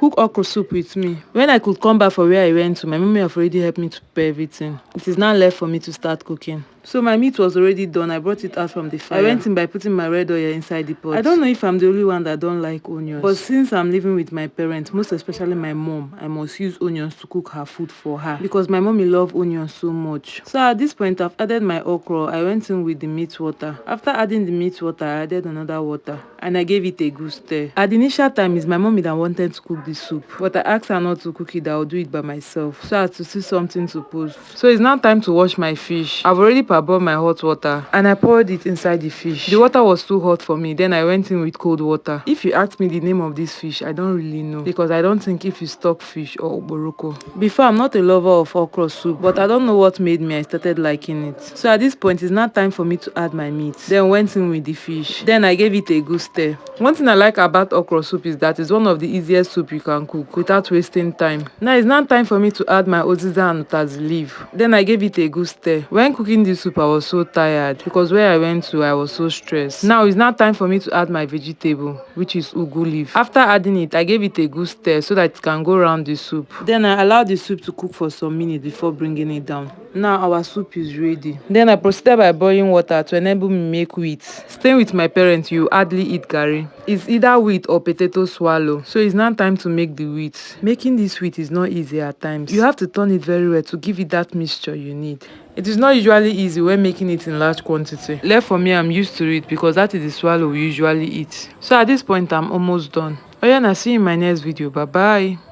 cook okra soup with me. When I could come back for where I went to, my mommy have already helped me to prepare everything. It is now left for me to start cooking. So my meat was already done. I brought it out from the fire. I went in by putting my red oil inside the pot. I don't know if I'm the only one that don't like onions, but since I'm living with my parents, most especially my mom, I must use onions to cook her food for her because my mommy loves onions so much. So at this point, I've added my okra. I went in with the meat water. After adding the meat water, I added another water and I gave it a good stir. At the initial time, it's my mommy that wanted to cook the soup, but I asked her not to cook it, that I'll do it by myself so as to see something to post. So it's now time to wash my fish. I've already parboiled my hot water and I poured it inside the fish. The water was too hot for me, then I went in with cold water. If you ask me the name of this fish, I don't really know because I don't think if it's stockfish or oboroko. Before, I'm not a lover of okra soup, but I don't know what made me, I started liking it. So at this point, it's now time for me to add my meat. Then went in with the fish. Then I gave it a good stir. One thing I like about okra soup is that it's one of the easiest soup you can cook without wasting time. Now it's now time for me to add my oziza and utazi leaf. Then I gave it a good stir. When cooking this soup, I was so tired because where I went to, I was so stressed. Now it's now time for me to add my vegetable, which is ugu leaf. After adding it, I gave it a good stir so that it can go around the soup. Then I allowed the soup to cook for some minutes before bringing it down. Now our soup is ready. Then I proceeded by boiling water to enable me make wheat. Staying with my parents, you hardly eat garri. It's either wheat or potato swallow. So it's now time to make the wheat. Making this wheat is not easy at times. You have to turn it very well to give it that mixture you need. It is not usually easy when making it in large quantity. Left for me, I'm used to it because that is the swallow we usually eat. So at this point, I'm almost done. Oh yeah, now see you in my next video. Bye bye.